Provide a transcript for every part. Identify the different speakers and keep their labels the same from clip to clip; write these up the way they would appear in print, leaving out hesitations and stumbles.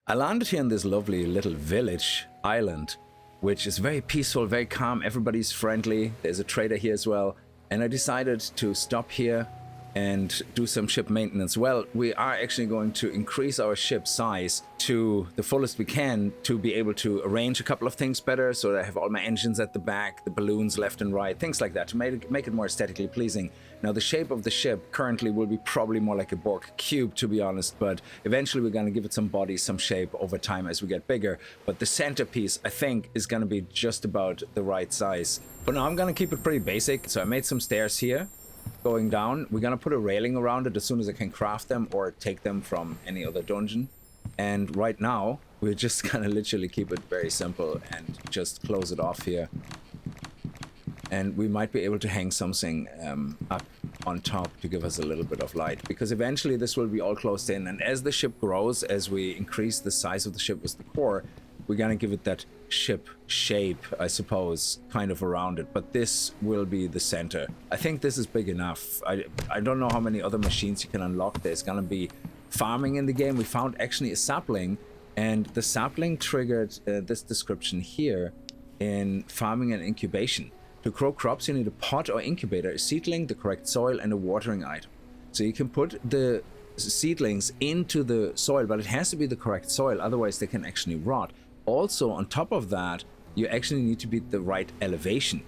Speaker 1: I landed here in this lovely little village island, which is very peaceful, very calm. Everybody's friendly. There's a trader here as well. And I decided to stop here and do some ship maintenance. Well, we are actually going to increase our ship size to the fullest we can to be able to arrange a couple of things better, so that I have all my engines at the back, the balloons left and right, things like that, to make it more aesthetically pleasing. Now, the shape of the ship currently will be probably more like a Borg cube, to be honest, but eventually we're going to give it some body, some shape over time as we get bigger. But the centerpiece, I think, is going to be just about the right size. For now, I'm going to keep it pretty basic. So I made some stairs here going down. We're gonna put a railing around it as soon as I can craft them or take them from any other dungeon. And right now we're just gonna literally keep it very simple and just close it off here. And we might be able to hang something up on top to give us a little bit of light, because eventually this will be all closed in, and as the ship grows, as we increase the size of the ship with the core, we're gonna give it that ship shape, I suppose, kind of around it. But this will be the center. I think this is big enough. I don't know how many other machines you can unlock. There's gonna be farming in the game. We found actually a sapling, and the sapling triggered this description here in farming and incubation. To grow crops, you need a pot or incubator, a seedling, the correct soil, and a watering item. So you can put the seedlings into the soil, but it has to be the correct soil, otherwise they can actually rot. Also, on top of that, you actually need to be at the right elevation.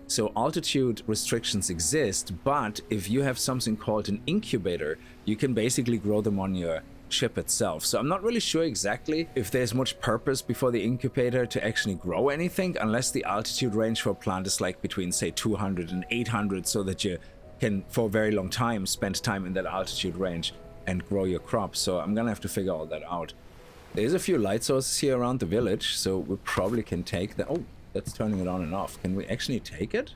Speaker 1: So altitude restrictions exist, but if you have something called an incubator, you can basically grow them on your ship itself. So I'm not really sure exactly if there's much purpose before the incubator to actually grow anything, unless the altitude range for a plant is like between, say, 200 and 800, so that you can, for a very long time, spend time in that altitude range and grow your crops. So I'm gonna have to figure all that out. There's a few light sources here around the village, so we probably can take that. Oh, that's turning it on and off. Can we actually take it?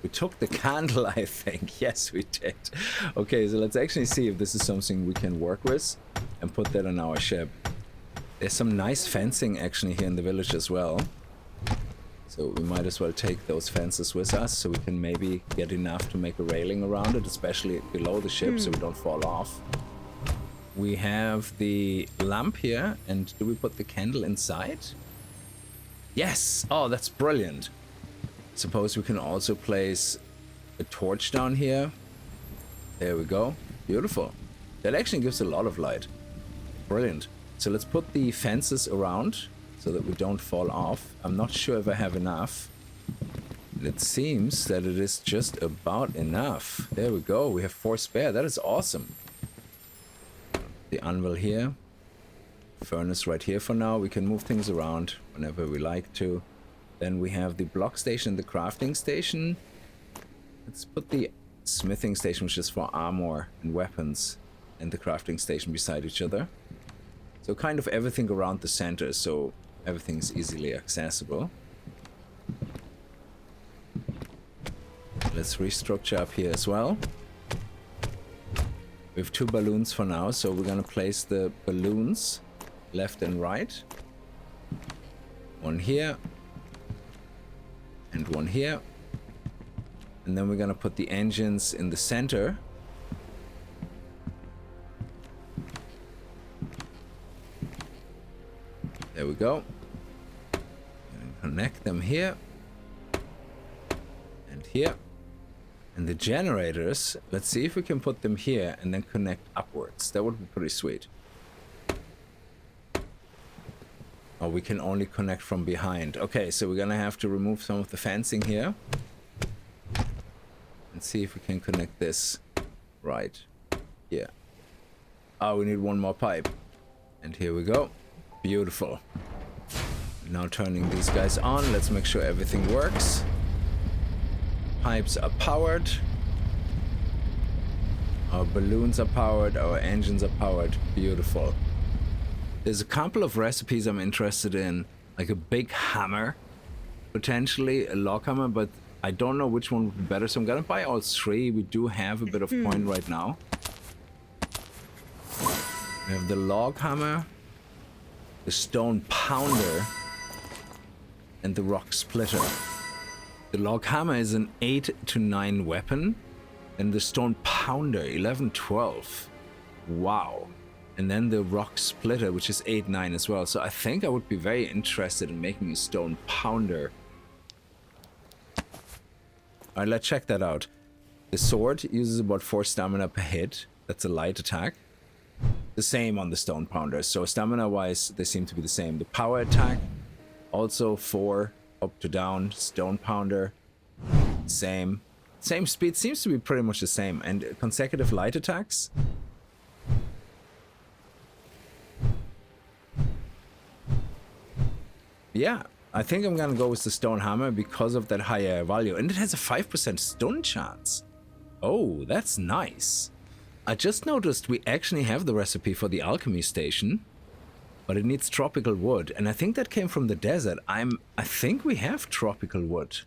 Speaker 1: We took the candle, I think. Yes, we did. Okay, so let's actually see if this is something we can work with and put that on our ship. There's some nice fencing actually here in the village as well. So we might as well take those fences with us, so we can maybe get enough to make a railing around it, especially below the ship, so we don't fall off. We have the lamp here, and do we put the candle inside? Yes! Oh, that's brilliant. Suppose we can also place a torch down here. There we go. Beautiful. That actually gives a lot of light. Brilliant. So let's put the fences around so that we don't fall off. I'm not sure if I have enough. It seems that it is just about enough. There we go. We have 4 spare. That is awesome. The anvil here. Furnace right here for now. We can move things around whenever we like to. Then we have the block station, the crafting station. Let's put the smithing station, which is for armor and weapons, and the crafting station beside each other. So kind of everything around the center, so everything's easily accessible. Let's restructure up here as well. We have 2 balloons for now, so we're gonna place the balloons left and right. One here. And one here. And then we're gonna put the engines in the center. There we go. And connect them here. And here. And the generators, let's see if we can put them here and then connect upwards. That would be pretty sweet. Oh, we can only connect from behind. Okay, so we're gonna have to remove some of the fencing here. And see if we can connect this right here. Oh, we need one more pipe. And here we go. Beautiful. Now turning these guys on. Let's make sure everything works. Pipes are powered. Our balloons are powered. Our engines are powered. Beautiful. There's a couple of recipes I'm interested in, like a big hammer, potentially a log hammer, but I don't know which one would be better, so I'm gonna buy all 3. We do have a bit of coin right now. We have the log hammer, the stone pounder, and the rock splitter. The log hammer is an 8 to 9 weapon, and the stone pounder 11-12. Wow. And then the rock splitter, which is 8-9 as well. So I think I would be very interested in making a stone pounder. Alright, let's check that out. The sword uses about 4 stamina per hit. That's a light attack. The same on the stone pounder. So stamina wise, they seem to be the same. The power attack, also 4 up to down. Stone pounder, same. Same speed, seems to be pretty much the same. And consecutive light attacks. Yeah, I think I'm gonna go with the stone hammer because of that higher value. And it has a 5% stun chance. Oh, that's nice. I just noticed we actually have the recipe for the alchemy station, but it needs tropical wood. And I think that came from the desert. I think we have tropical wood.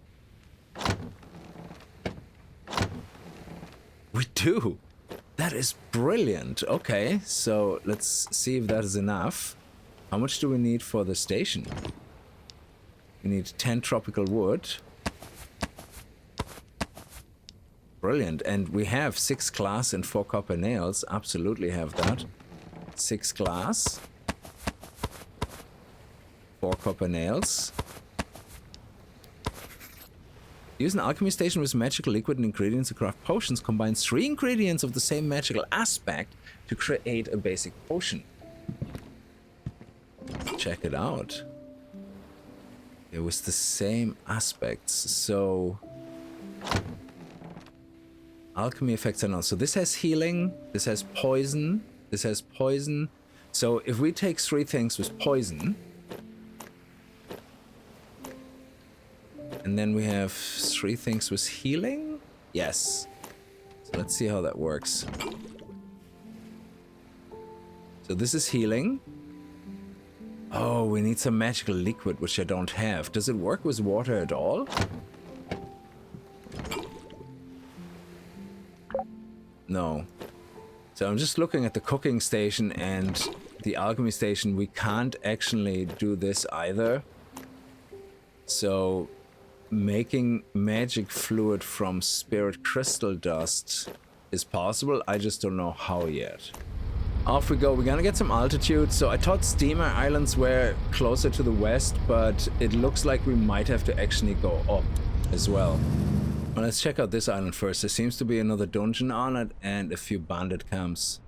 Speaker 1: We do. That is brilliant. Okay, so let's see if that is enough. How much do we need for the station? We need 10 tropical wood. Brilliant. And we have 6 glass and 4 copper nails. Absolutely have that. 6 glass. 4 copper nails. Use an alchemy station with magical liquid and ingredients to craft potions. Combines 3 ingredients of the same magical aspect to create a basic potion. Check it out. It was the same aspects. So alchemy effects are not. So this has healing, this has poison, this has poison. So if we take 3 things with poison, and then we have 3 things with healing? Yes. So let's see how that works. So this is healing. Oh, we need some magical liquid, which I don't have. Does it work with water at all? No. So I'm just looking at the cooking station and the alchemy station. We can't actually do this either. So making magic fluid from spirit crystal dust is possible. I just don't know how yet. Off we go. We're gonna get some altitude. So I thought Steamer Islands were closer to the west, but it looks like we might have to actually go up as well. Well, let's check out this island first. There seems to be another dungeon on it and a few bandit camps.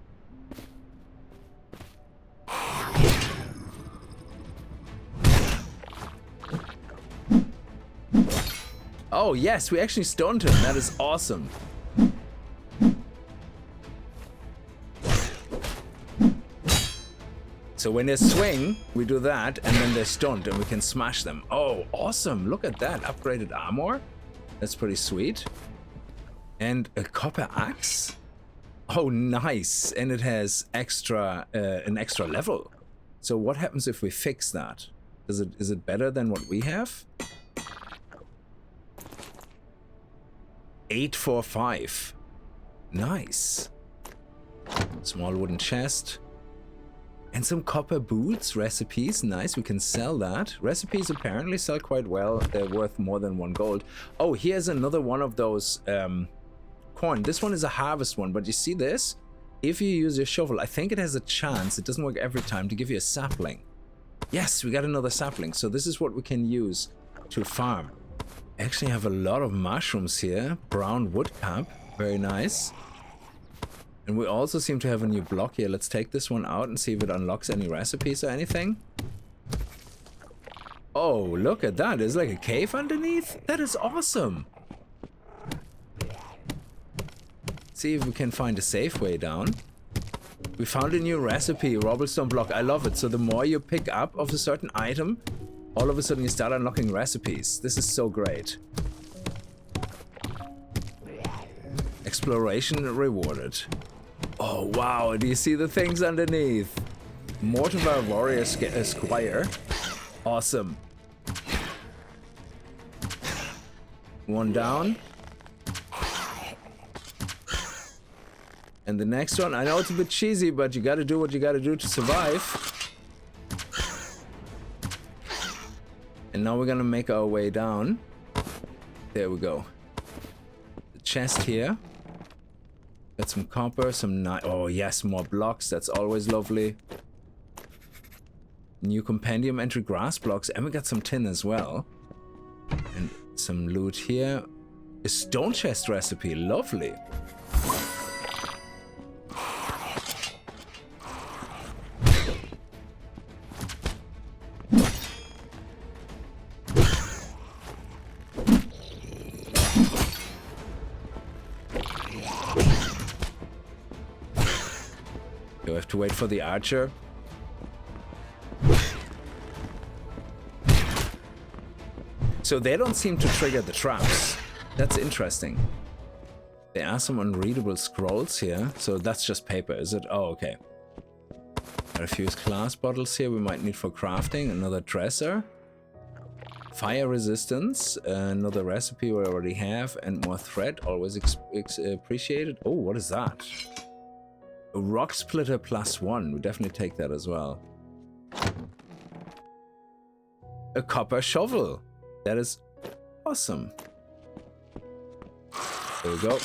Speaker 1: Oh yes, we actually stunned him. That is awesome. So when they swing, we do that, and then they're stunned, and we can smash them. Oh, awesome. Look at that. Upgraded armor. That's pretty sweet. And a copper axe. Oh, nice. And it has extra, an extra level. So what happens if we fix that? Is it better than what we have? 845. Nice. Small wooden chest. And some copper boots, recipes, nice, we can sell that. Recipes apparently sell quite well, they're worth more than 1 gold. Oh, here's another one of those corn. This one is a harvest one, but you see this? If you use your shovel, I think it has a chance, it doesn't work every time, to give you a sapling. Yes, we got another sapling, so this is what we can use to farm. Actually have a lot of mushrooms here, brown woodcap, very nice. And we also seem to have a new block here. Let's take this one out and see if it unlocks any recipes or anything. Oh, look at that. There's like a cave underneath. That is awesome. See if we can find a safe way down. We found a new recipe, Robblestone block. I love it. So the more you pick up of a certain item, all of a sudden you start unlocking recipes. This is so great. Exploration rewarded. Oh wow, do you see the things underneath? Mortimer Warrior Squire. Awesome. One down. And the next one, I know it's a bit cheesy, but you gotta do what you gotta do to survive. And now we're gonna make our way down. There we go. The chest here. Got some copper, some oh yes, more blocks. That's always lovely. New compendium entry, grass blocks, and we got some tin as well. And some loot here. A stone chest recipe, lovely. Do I have to wait for the archer? So they don't seem to trigger the traps. That's interesting. There are some unreadable scrolls here. So that's just paper, is it? Oh, okay. Got a few glass bottles here we might need for crafting. Another dresser. Fire resistance. Another recipe we already have. And more thread. Always appreciated. Oh, what is that? A rock splitter +1. We definitely take that as well. A copper shovel. That is awesome. There we go.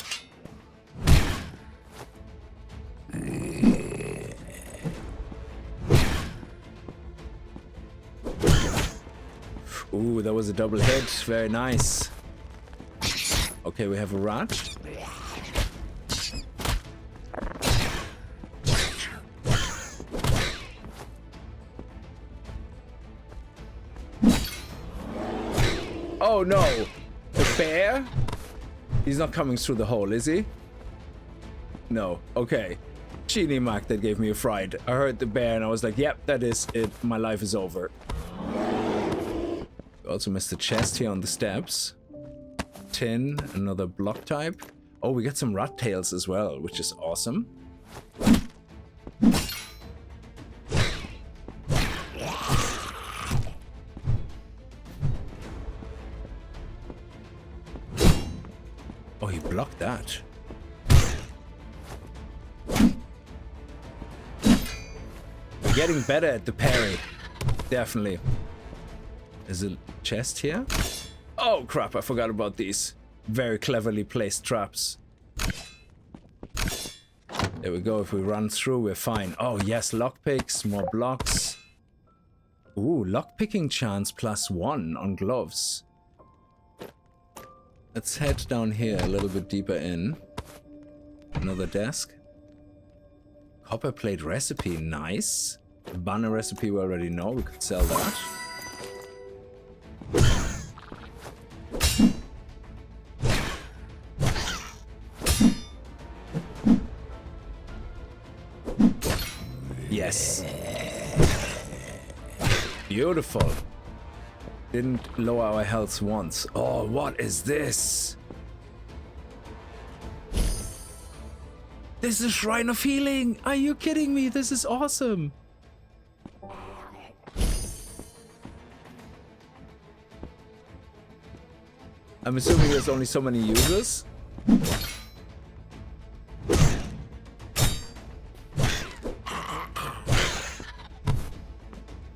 Speaker 1: Ooh, that was a double hit. Very nice. Okay, we have a rat. Oh no! The bear? He's not coming through the hole, is he? No. Okay. Genie Mac that gave me a fright. I heard the bear and I was like, yep, that is it. My life is over. We also missed the chest here on the steps. Tin, another block type. Oh, we got some rat tails as well, which is awesome. Oh, he blocked that. We're getting better at the parry. Definitely. There's a chest here. Oh crap, I forgot about these. Very cleverly placed traps. There we go. If we run through, we're fine. Oh yes, lockpicks, more blocks. Ooh, lockpicking chance +1 on gloves. Let's head down here a little bit deeper in. Another desk. Copper plate recipe, nice. Banner recipe we already know, we could sell that. Yes. Beautiful. Didn't lower our health once. Oh, what is this? This is Shrine of Healing! Are you kidding me? This is awesome! I'm assuming there's only so many users.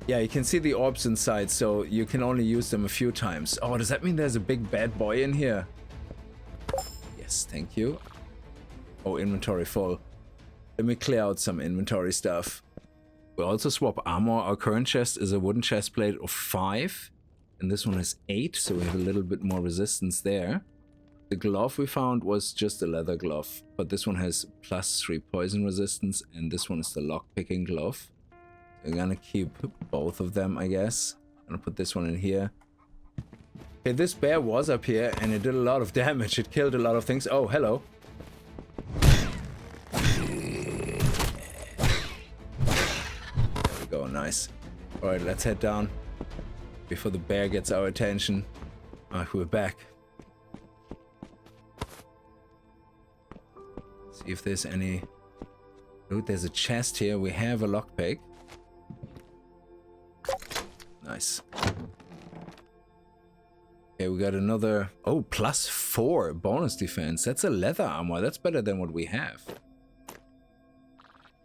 Speaker 1: Yeah, you can see the orbs inside, so you can only use them a few times. Oh, does that mean there's a big bad boy in here? Yes, thank you. Oh, inventory full. Let me clear out some inventory stuff. We also swap armor. Our current chest is a wooden chest plate of 5. And this one is 8, so we have a little bit more resistance there. The glove we found was just a leather glove. But this one has +3 poison resistance. And this one is the lockpicking glove. I'm gonna keep both of them, I guess. I'm gonna put this one in here. Okay, this bear was up here and it did a lot of damage. It killed a lot of things. Oh, hello. There we go, nice. Alright, let's head down before the bear gets our attention. Alright, we're back. See if there's any... Look, there's a chest here. We have a lockpick. Nice. Okay, we got another... Oh, +4 bonus defense. That's a leather armor. That's better than what we have.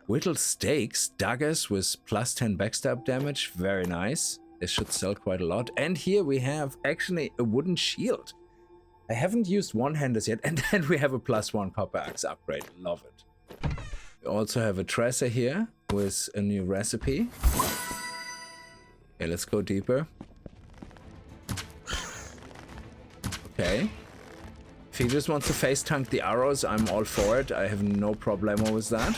Speaker 1: Whittled stakes. Daggers with +10 backstab damage. Very nice. This should sell quite a lot. And here we have actually a wooden shield. I haven't used one-handers yet, and then we have a +1 copper axe upgrade. Love it. We also have a dresser here with a new recipe. Okay, let's go deeper. Okay. If he just wants to face tank the arrows, I'm all for it. I have no problemo with that.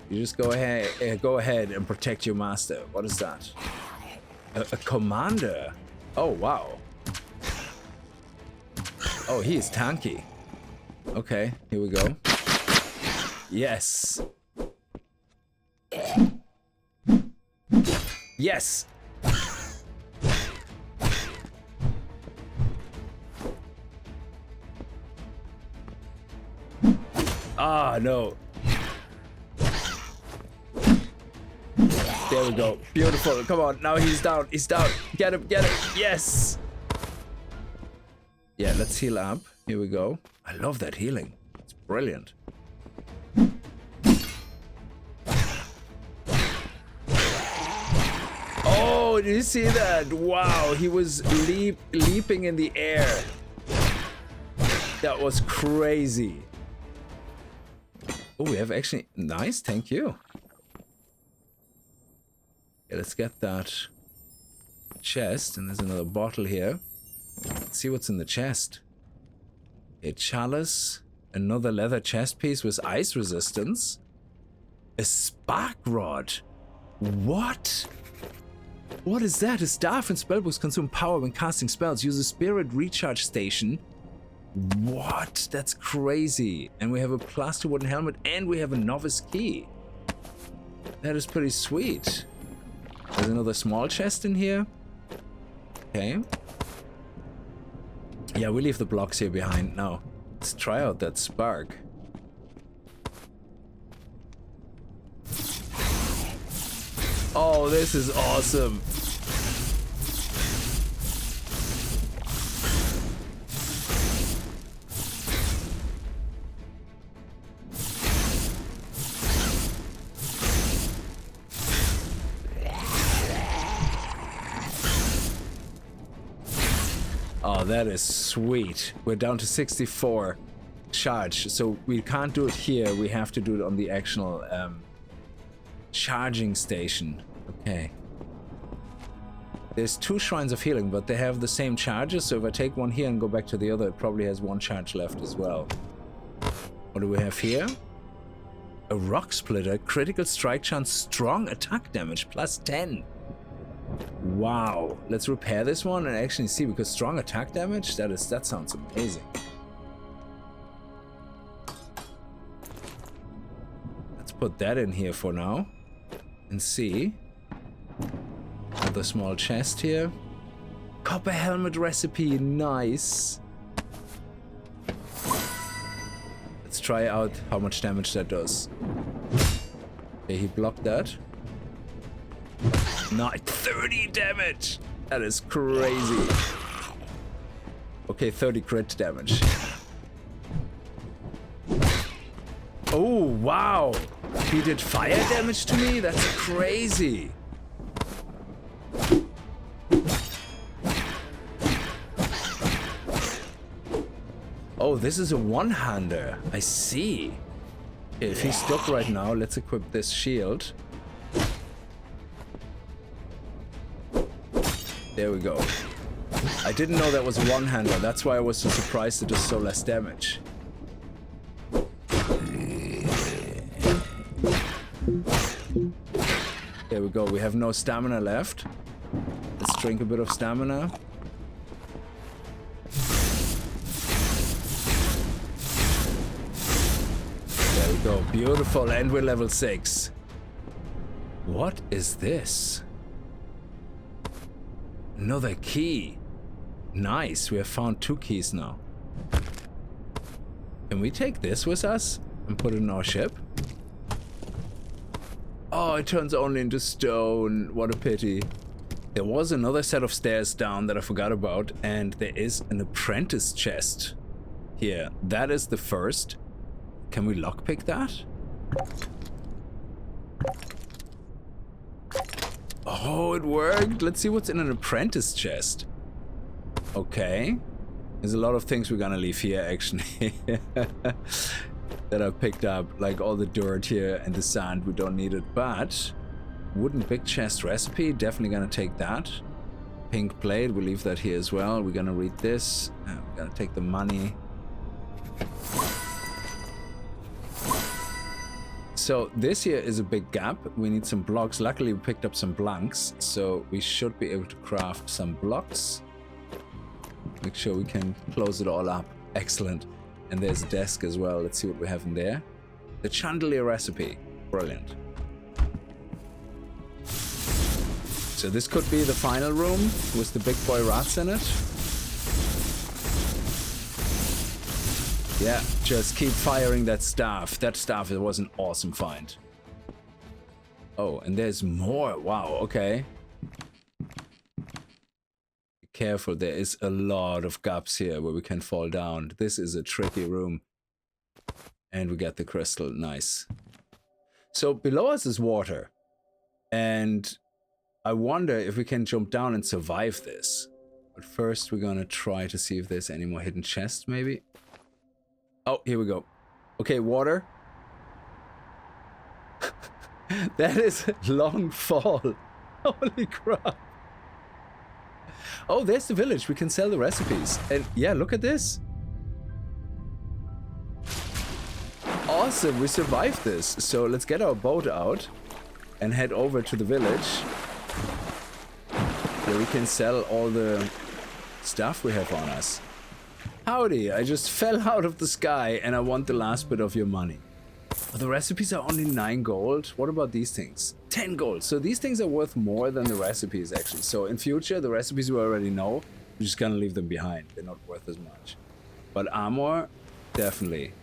Speaker 1: You just go ahead and protect your master. What is that? A commander. Oh, wow. Oh, he is tanky. Okay, here we go. Yes. Yes. Ah, no. There we go. Beautiful. Come on. Now he's down. He's down. Get him. Get him. Yes. Yeah, let's heal up. Here we go. I love that healing. It's brilliant. Oh, did you see that? Wow, he was leaping in the air. That was crazy. Oh, we have actually... Nice, thank you. Okay, let's get that chest. And there's another bottle here. Let's see what's in the chest. A chalice. Another leather chest piece with ice resistance. A spark rod. What? What is that? A staff and spellbooks consume power when casting spells. Use a spirit recharge station. What? That's crazy. And we have a plaster wooden helmet and we have a novice key. That is pretty sweet. There's another small chest in here. Okay. Yeah, we leave the blocks here behind now. Let's try out that spark. Oh, this is awesome. Oh, that is sweet. We're down to 64 charge, so we can't do it here. We have to do it on the actual charging station. Okay. There's 2 shrines of healing, but they have the same charges, so if I take one here and go back to the other, it probably has 1 charge left as well. What do we have here? A rock splitter, critical strike chance, strong attack damage, +10. Wow, let's repair this one and actually see, because strong attack damage, that sounds amazing. Let's put that in here for now and see. Another small chest here. Copper helmet recipe, nice. Let's try out how much damage that does. Okay, he blocked that. Not 30 damage! That is crazy. Okay, 30 crit damage. Oh, wow! He did fire damage to me? That's crazy. Oh, this is a one-hander. I see. Okay, if he's stuck right now, let's equip this shield. There we go. I didn't know that was a one-hander. That's why I was so surprised it does so less damage. There we go. We have no stamina left. Let's drink a bit of stamina. There we go. Beautiful. And we're level 6. What is this? Another key. Nice, we have found 2 keys now. Can we take this with us and put it in our ship? Oh, it turns only into stone. What a pity. There was another set of stairs down that I forgot about, and there is an apprentice chest here. That is the first. Can we lockpick that? Oh, it worked. Let's see what's in an apprentice chest. Okay. There's a lot of things we're gonna leave here, actually, that I've picked up, like all the dirt here and the sand. We don't need it, but wooden big chest recipe, definitely gonna take that. Pink plate, we'll leave that here as well. We're gonna read this. We're gonna take the money. So this here is a big gap. We need some blocks. Luckily, we picked up some blanks, so we should be able to craft some blocks. Make sure we can close it all up. Excellent. And there's a desk as well. Let's see what we have in there. The chandelier recipe. Brilliant. So this could be the final room with the big boy rats in it. Yeah, just keep firing that staff. That staff, it was an awesome find. Oh, and there's more. Wow, okay. Be careful, there is a lot of gaps here where we can fall down. This is a tricky room. And we get the crystal, nice. So below us is water. And I wonder if we can jump down and survive this. But first we're gonna try to see if there's any more hidden chests, maybe. Oh, here we go. Okay, water. That is a long fall. Holy crap. Oh, there's the village. We can sell the recipes. And yeah, look at this. Awesome, we survived this. So let's get our boat out and head over to the village. Where we can sell all the stuff we have on us. Howdy, I just fell out of the sky and I want the last bit of your money. Oh, the recipes are only 9 gold. What about these things? 10 gold. So these things are worth more than the recipes, actually. So in future, the recipes we already know, we're just gonna leave them behind. They're not worth as much. But armor, definitely.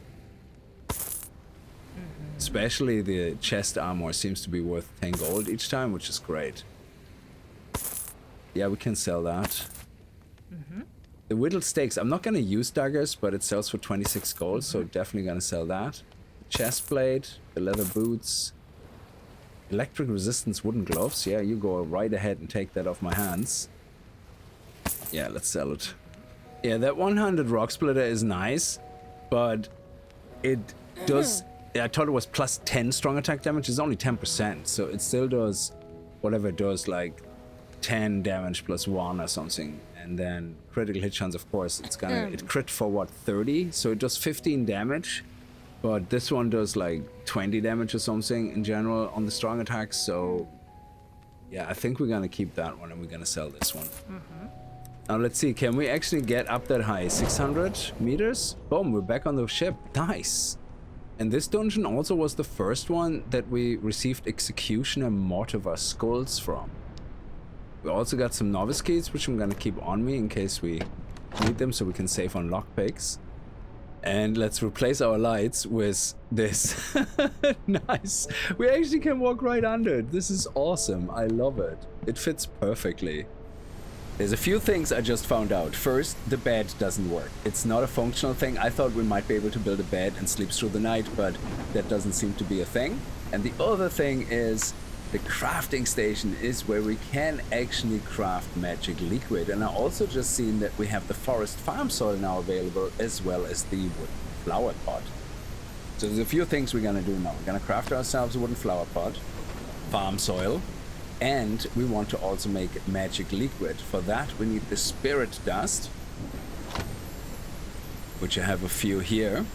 Speaker 1: Especially the chest armor seems to be worth 10 gold each time, which is great. Yeah, we can sell that. The whittled stakes, I'm not going to use daggers, but it sells for 26 gold, so definitely going to sell that. Chest plate, the leather boots, electric resistance wooden gloves. Yeah, you go right ahead and take that off my hands. Yeah, let's sell it. Yeah, that 100 rock splitter is nice, but it does... I thought it was plus 10 strong attack damage. It's only 10%, so it still does whatever it does, like 10 damage plus 1 or something. And then critical hit chance, of course, it's gonna it crit for what, 30? So it does 15 damage, but this one does like 20 damage or something in general on the strong attacks. So yeah, I think we're gonna keep that one and we're gonna sell this one. Now let's see, can we actually get up that high? 600 meters? Boom, we're back on the ship. Nice. And this dungeon also was the first one that we received Executioner Mortivar skulls from. We also got some novice keys, which I'm gonna keep on me in case we need them so we can save on lockpicks. And let's replace our lights with this. Nice. We actually can walk right under it. This is awesome. I love it. It fits perfectly. There's a few things I just found out. First, the bed doesn't work. It's not a functional thing. I thought we might be able to build a bed and sleep through the night, but that doesn't seem to be a thing. And the other thing is the crafting station is where we can actually craft magic liquid. And I also just seen that we have the forest farm soil now available, as well as the wooden flower pot. So there's a few things we're gonna do now. We're gonna craft ourselves a wooden flower pot, farm soil, and we want to also make magic liquid. For that we need the spirit dust, which I have a few here.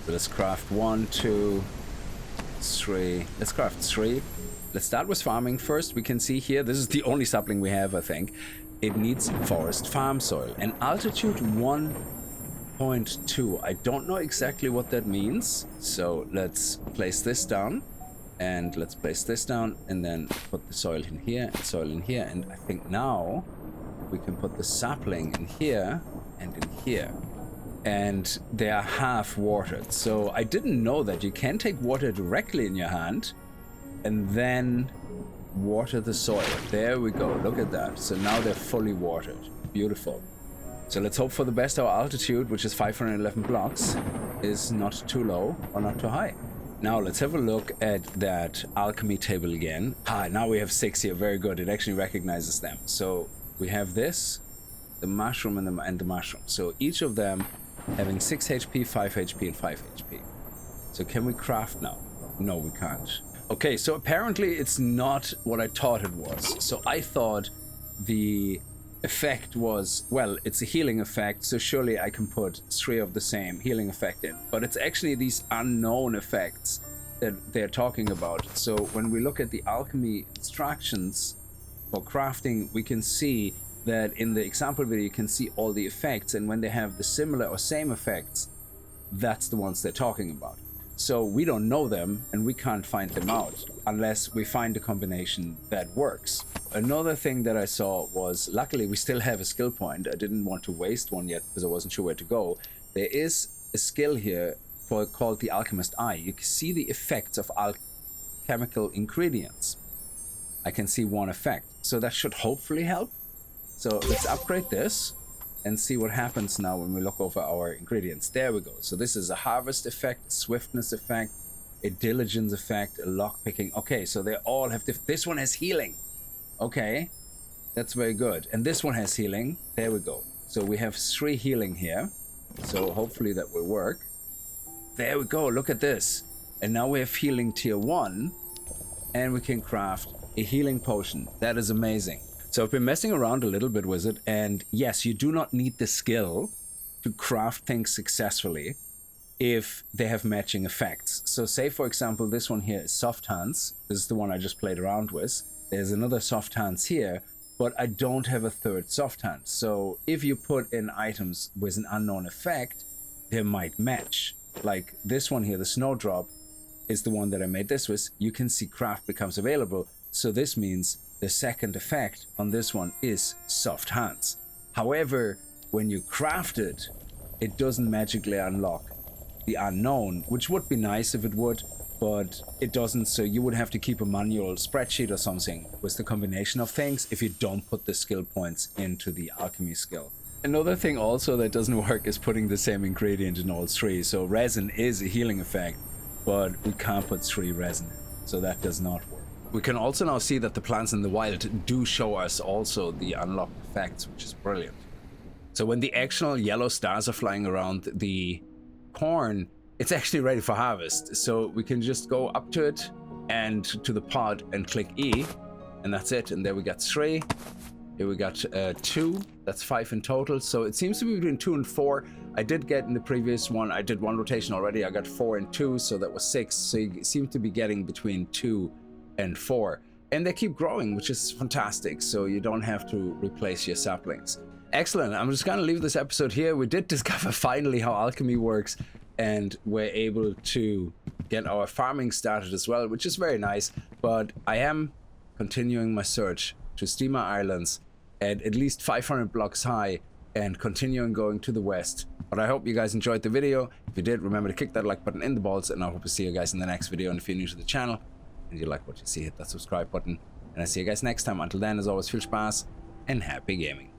Speaker 1: So let's craft 1, 2, 3. Let's craft 3. Let's start with farming first. We can see here, this is the only sapling we have, I think. It needs forest farm soil and altitude 1.2. I don't know exactly what that means. So let's place this down and let's place this down and then put the soil in here and soil in here. And I think now we can put the sapling in here and in here. And they are half watered. So I didn't know that you can take water directly in your hand and then water the soil. There we go, look at that. So now they're fully watered. Beautiful. So let's hope for the best. Our altitude, which is 511 blocks, is not too low or not too high. Now let's have a look at that alchemy table again. Now we have 6 here, very good. It actually recognizes them. So we have this. the mushroom, and the mushroom. So each of them having 6 HP, 5 HP, and 5 HP. So can we craft now? No, we can't. Okay, so apparently it's not what I thought it was. So I thought the effect was, well, it's a healing effect, so surely I can put 3 of the same healing effect in. But it's actually these unknown effects that they're talking about. So when we look at the alchemy instructions for crafting, we can see that in the example video you can see all the effects, and when they have the similar or same effects, that's the ones they're talking about. So we don't know them and we can't find them out unless we find a combination that works. Another thing that I saw was, luckily we still have a skill point. I didn't want to waste one yet because I wasn't sure where to go. There is a skill here called the Alchemist Eye. You can see the effects of alchemical ingredients. I can see one effect, so that should hopefully help. So let's upgrade this and see what happens now when we look over our ingredients. There we go. So this is a harvest effect, a swiftness effect, a diligence effect, a lock picking. Okay, so they all have this one has healing. Okay, that's very good. And this one has healing. There we go. So we have 3 healing here. So hopefully that will work. There we go. Look at this. And now we have healing tier 1, and we can craft a healing potion. That is amazing. So I've been messing around a little bit with it, and yes, you do not need the skill to craft things successfully if they have matching effects. So say, for example, this one here is soft hands. This is the one I just played around with. There's another soft hands here, but I don't have a third soft hand. So if you put in items with an unknown effect, they might match. Like this one here, the snowdrop, is the one that I made this with. You can see craft becomes available. So this means the second effect on this one is soft hands. However, when you craft it, it doesn't magically unlock the unknown, which would be nice if it would, but it doesn't. So you would have to keep a manual spreadsheet or something with the combination of things if you don't put the skill points into the alchemy skill. Another thing also that doesn't work is putting the same ingredient in all 3. So resin is a healing effect, but we can't put 3 resin in, so that does not work. We can also now see that the plants in the wild do show us also the unlocked effects, which is brilliant. So when the actual yellow stars are flying around the corn, it's actually ready for harvest. So we can just go up to it and to the pod and click E, and that's it. And there we got 3. Here we got 2. That's 5 in total. So it seems to be between 2 and 4. I did get in the previous one, I did 1 rotation already. I got 4 and 2, so that was 6. So you seem to be getting between 2 and 4, and they keep growing, which is fantastic, so you don't have to replace your saplings. Excellent. I'm just gonna leave this episode here. We did discover finally how alchemy works, and we're able to get our farming started as well, which is very nice. But I am continuing my search to Steamer Islands at least 500 blocks high and continuing going to the west. But I hope you guys enjoyed the video. If you did, remember to kick that like button in the balls, and I hope to see you guys in the next video. And if you're new to the channel and you like what you see, hit that subscribe button, and I'll see you guys next time. Until then, as always, viel Spaß and happy gaming.